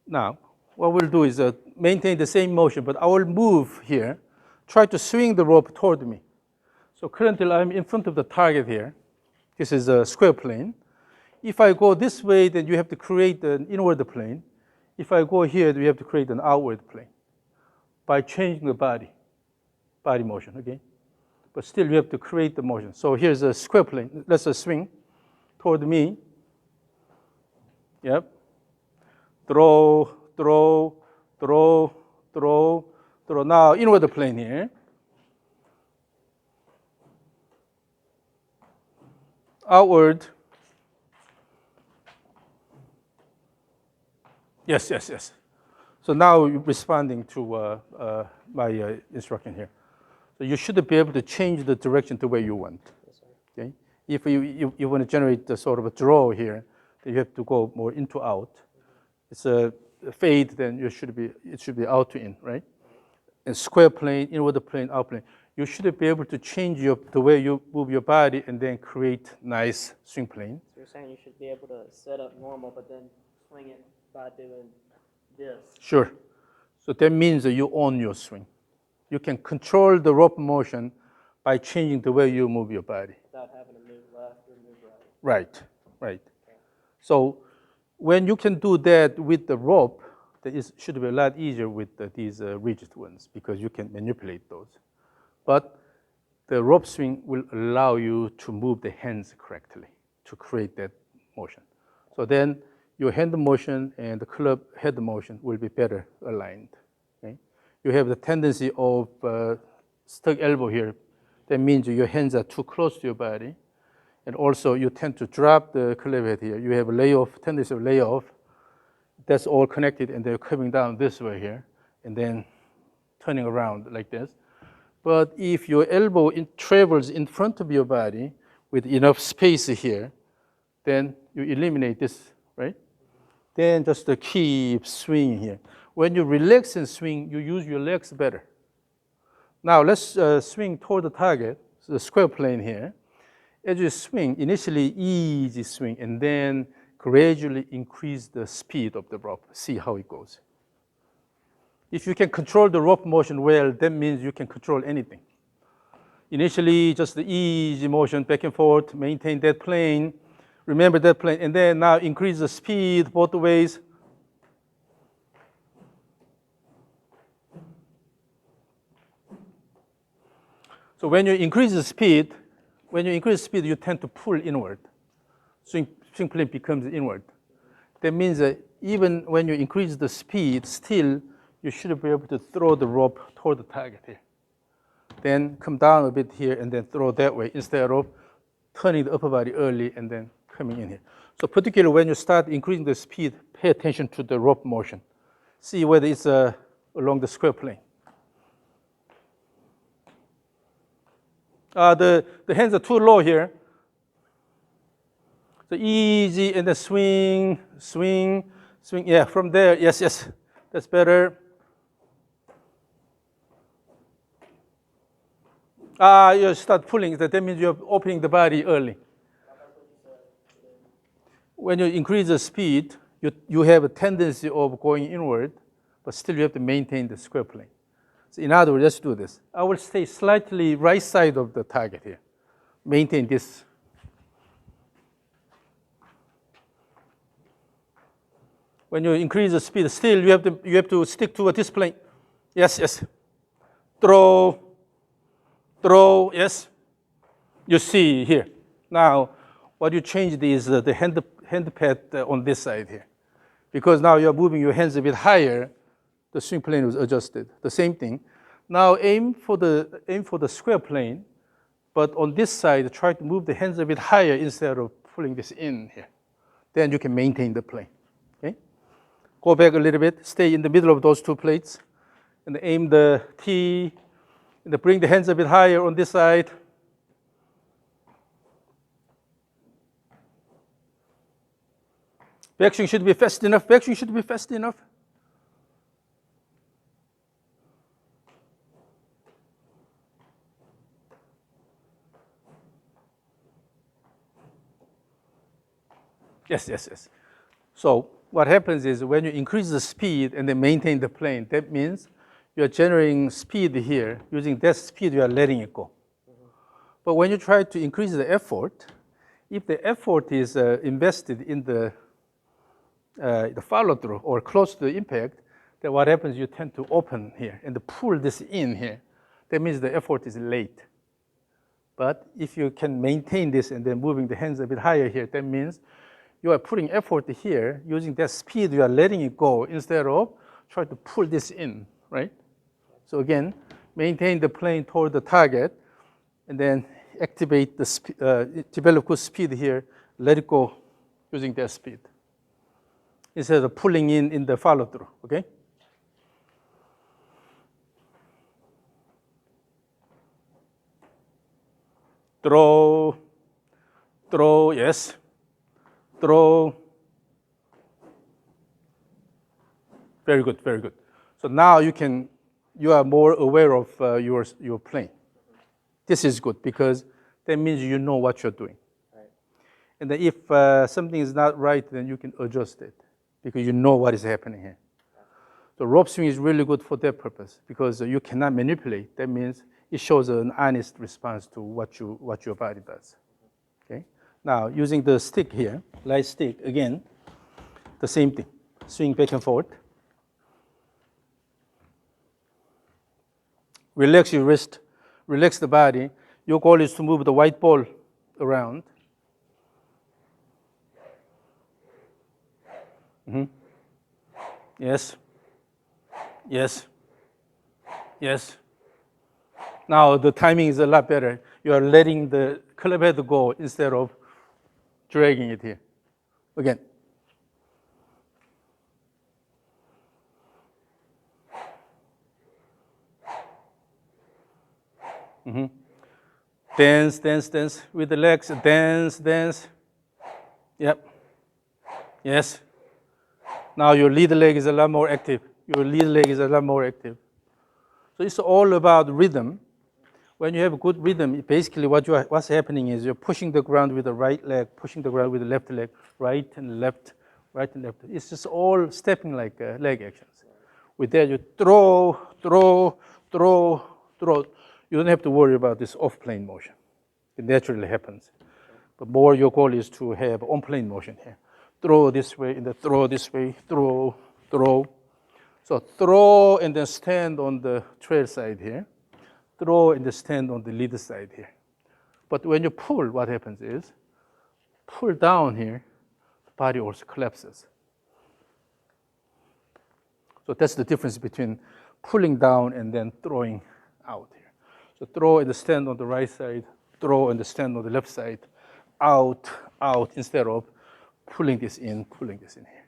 Now, what we'll do is maintain the same motion, but I will move here, try to swing the rope toward me. So currently I'm in front of the target here. This is a square plane. If I go this way, then you have to create an inward plane. If I go here, we have to create an outward plane by changing the body motion, okay? But still you have to create the motion. So here's a square plane. Let's swing toward me. Yep. Throw, throw, throw, throw, throw. Now inward plane here. Outward. Yes, yes, yes. So now you're responding to my instruction here. So you should be able to change the direction to where you want. Yes, sir. Okay. If you want to generate the sort of a draw here, then you have to go more into out. It's a fade, then it should be out to in, right? And square plane, inward plane, out plane. You should be able to change the way you move your body and then create nice swing plane. So you're saying you should be able to set up normal, but then swing it by doing this. Sure. So that means that you own your swing. You can control the rope motion by changing the way you move your body. Without having to move left or move right. Right, right. So when you can do that with the rope, then it should be a lot easier with these rigid ones because you can manipulate those. But the rope swing will allow you to move the hands correctly to create that motion. So then your hand motion and the club head motion will be better aligned. Okay? You have the tendency of stuck elbow here. That means your hands are too close to your body. And also you tend to drop the club head here. You have a layoff, tendency of layoff. That's all connected and they're coming down this way here and then turning around like this. But if your elbow travels in front of your body with enough space here, then you eliminate this, right? Then just keep swinging here. When you relax and swing, you use your legs better. Now let's swing toward the target, so the square plane here. As you swing, initially easy swing, and then gradually increase the speed of the rope. See how it goes. If you can control the rope motion well, that means you can control anything. Initially, just the easy motion back and forth, maintain that plane, remember that plane, and then now increase the speed both ways. So when you increase the speed, you tend to pull inward. Swing plane becomes inward. That means that even when you increase the speed, still you should be able to throw the rope toward the target here. Then come down a bit here and then throw that way instead of turning the upper body early and then coming in here. So particularly when you start increasing the speed, pay attention to the rope motion. See whether it's along the square plane. The hands are too low here. So easy and then swing, swing, swing. Yeah, from there, yes, yes, that's better. You start pulling, that means you're opening the body early. When you increase the speed, you have a tendency of going inward, but still you have to maintain the square plane. So in other words, let's do this. I will stay slightly right side of the target here. Maintain this. When you increase the speed, still you have to stick to this plane. Yes, yes. Throw, yes. You see here. Now, what you changed is the hand pad on this side here. Because now you're moving your hands a bit higher, the swing plane was adjusted. The same thing. Now aim for the square plane, but on this side, try to move the hands a bit higher instead of pulling this in here. Then you can maintain the plane. Okay? Go back a little bit, stay in the middle of those two plates, and aim the T, and bring the hands a bit higher on this side. Backswing should be fast enough. Backswing should be fast enough. Yes, yes, yes. So what happens is when you increase the speed and then maintain the plane, that means you're generating speed here. Using that speed, you are letting it go. But when you try to increase the effort, if the effort is invested in the follow-through or close to the impact, then what happens, you tend to open here and pull this in here. That means the effort is late. But if you can maintain this and then moving the hands a bit higher here, that means you are putting effort here. Using that speed, you are letting it go instead of trying to pull this in, right? So again, maintain the plane toward the target and then activate the develop good speed here, let it go using that speed instead of pulling in the follow-through, okay? Throw, yes. Throw. Very good, very good. So now you are more aware of your plane. This is good because that means you know what you're doing. Right. And then if something is not right, then you can adjust it because you know what is happening here. So rope swing is really good for that purpose because you cannot manipulate. That means it shows an honest response to what your body does. Okay. Now using the stick here, light stick again, the same thing. Swing back and forth. Relax your wrist, relax the body. Your goal is to move the white ball around. Yes. Yes. Yes. Now the timing is a lot better. You are letting the club head go instead of dragging it here. Again. Dance, dance, dance with the legs. Dance, dance. Yep. Yes. Now your lead leg is a lot more active. Your lead leg is a lot more active. So it's all about rhythm. When you have a good rhythm, basically what's happening is you're pushing the ground with the right leg, pushing the ground with the left leg, right and left, right and left. It's just all stepping like leg actions. With that, you throw, throw, throw, throw. You don't have to worry about this off-plane motion. It naturally happens. But more your goal is to have on-plane motion here. Throw this way and then throw this way, throw, throw. So throw and then stand on the trail side here. Throw and then stand on the lead side here. But when you pull, what happens is, pull down here, the body also collapses. So that's the difference between pulling down and then throwing out here. So throw and then stand on the right side, throw and then stand on the left side, out, out, instead of pulling this in here.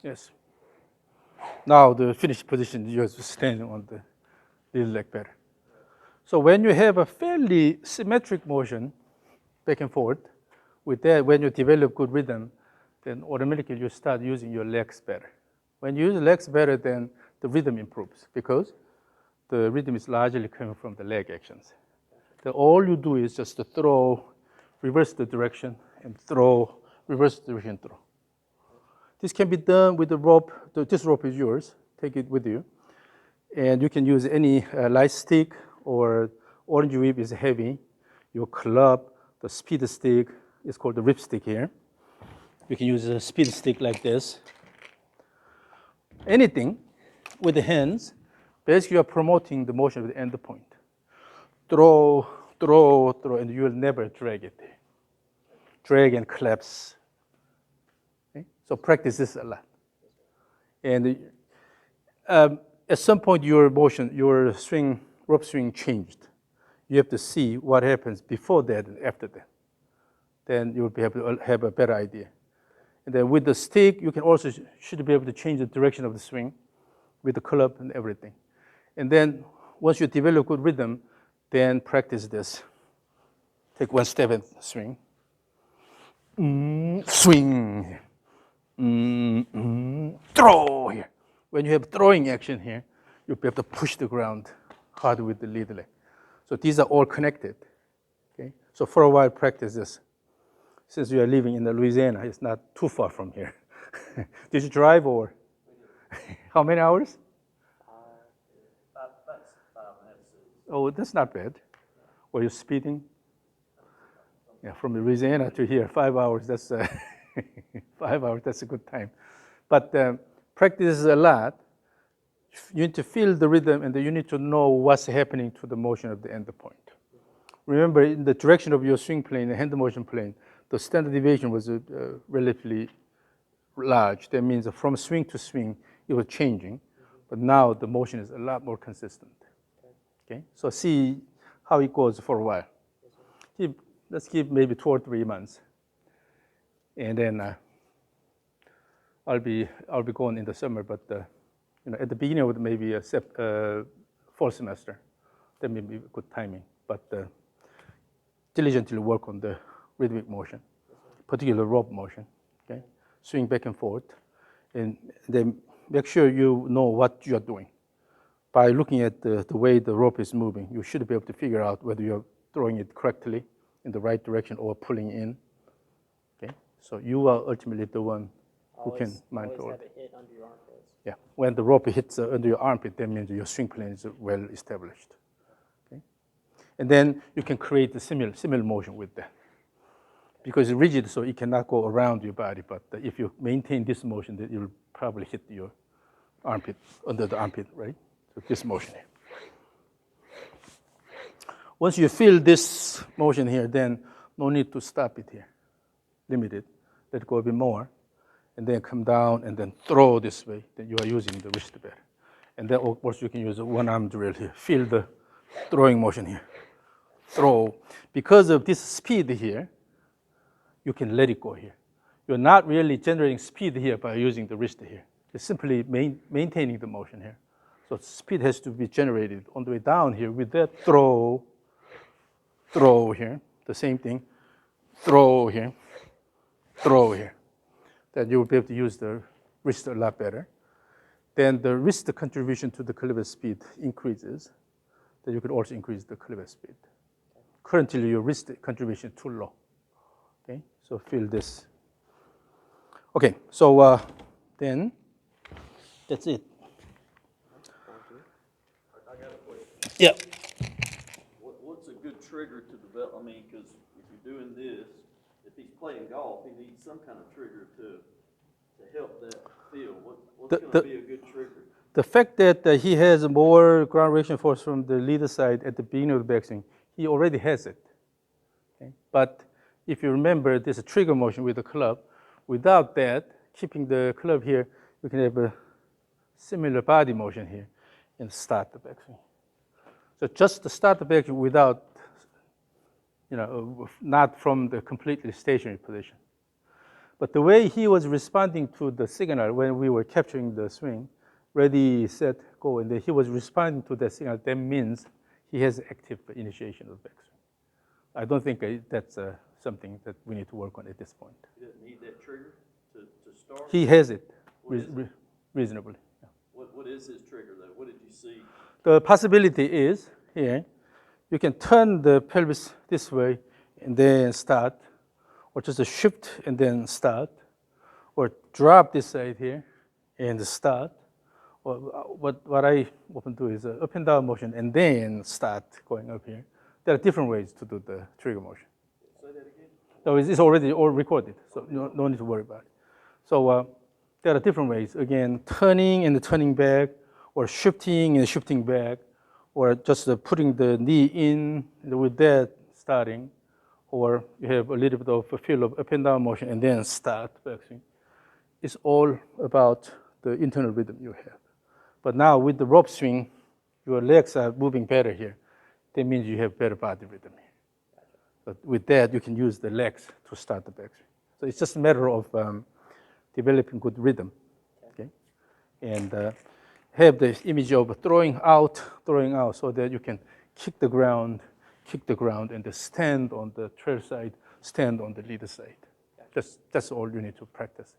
Yes. Now the finished position, you have to stand on the little leg better. So when you have a fairly symmetric motion back and forth, with that, when you develop good rhythm, then automatically you start using your legs better. When you use the legs better, then the rhythm improves because the rhythm is largely coming from the leg actions. Then all you do is just to throw, reverse the direction, and throw, reverse the direction, throw. This can be done with the rope. This rope is yours. Take it with you. And you can use any light stick or orange whip is heavy. Your club, the speed stick is called the rip stick here. You can use a speed stick like this. Anything with the hands, basically you are promoting the motion with the end point. Throw, throw, throw, and you will never drag it. Drag and collapse. Okay? So practice this a lot. And at some point your motion, your swing, rope swing changed. You have to see what happens before that and after that. Then you will be able to have a better idea. And then with the stick, you can also should be able to change the direction of the swing with the club and everything. And then once you develop good rhythm, then practice this. Take one step and swing. Swing. throw here. When you have throwing action here, you'll be able to push the ground hard with the lead leg. So these are all connected. Okay? So for a while, practice this. Since you are living in Louisiana, it's not too far from here. Did you drive or? How many hours? About 5.5, 6. Oh, that's not bad. Were you speeding? Yeah, from Louisiana to here, 5 hours. That's 5 hours. That's a good time. But practice a lot. You need to feel the rhythm, and then you need to know what's happening to the motion of the end point. Remember, in the direction of your swing plane, the hand motion plane, the standard deviation was relatively large. That means from swing to swing, it was changing. But now the motion is a lot more consistent. Okay, so see how it goes for a while. Let's give maybe 2 or 3 months, and then I'll be going in the summer. But at the beginning of maybe a fall semester, that may be good timing. But diligently work on the rhythmic motion, particularly rope motion. Okay, swing back and forth, and then make sure you know what you are doing. By looking at the way the rope is moving, you should be able to figure out whether you're throwing it correctly in the right direction or pulling in. Okay, so you are ultimately the one who can monitor. Always have it hit under your armpits. Yeah, when the rope hits under your armpit, that means your swing plane is well established. Okay, and then you can create a similar motion with that. Because it's rigid, so it cannot go around your body. But if you maintain this motion, then it will probably hit your armpit, under the armpit, right? So this motion here. Once you feel this motion here, then no need to stop it here. Limit it. Let go a bit more. And then come down and then throw this way. Then you are using the wrist better. And then, of course, you can use a one-arm drill here. Feel the throwing motion here. Throw. Because of this speed here, you can let it go here. You're not really generating speed here by using the wrist here. It's simply maintaining the motion here. So speed has to be generated on the way down here with that throw here, the same thing, throw here, throw here. Then you will be able to use the wrist a lot better. Then the wrist contribution to the cleavage speed increases. Then you could also increase the cleavage speed. Currently, your wrist contribution is too low. Okay, so feel this. Okay, so then that's it. I got a question. Yeah. What's a good trigger to develop? I mean, because if you're doing this, if he's playing golf, he needs some kind of trigger to help that feel. What's going to be a good trigger? The fact that he has more ground reaction force from the leader side at the beginning of the backswing, he already has it. Okay? But if you remember, there's a trigger motion with the club. Without that, keeping the club here, you can have a similar body motion here and start the backswing. So just to start the backswing without, not from the completely stationary position. But the way he was responding to the signal when we were capturing the swing, ready, set, go, and then he was responding to that signal, that means he has active initiation of backswing. I don't think that's something that we need to work on at this point. He doesn't need that trigger to start? He has it reasonably. Yeah. What is his trigger, though? What did you see? The possibility is here, you can turn the pelvis this way and then start, or just a shift and then start, or drop this side here and start. Or what I often do is up and down motion and then start going up here. There are different ways to do the trigger motion. Say that again? So it's already all recorded, so no need to worry about it. So there are different ways. Again, turning and turning back, or shifting and shifting back, or just putting the knee in with that starting, or you have a little bit of a feel of up and down motion and then start backswing. It's all about the internal rhythm you have. But now with the rope swing, your legs are moving better here. That means you have better body rhythm here. But with that, you can use the legs to start the backswing. So it's just a matter of developing good rhythm, okay? And have the image of throwing out, so that you can kick the ground, and then stand on the trail side, stand on the leader side. That's all you need to practice.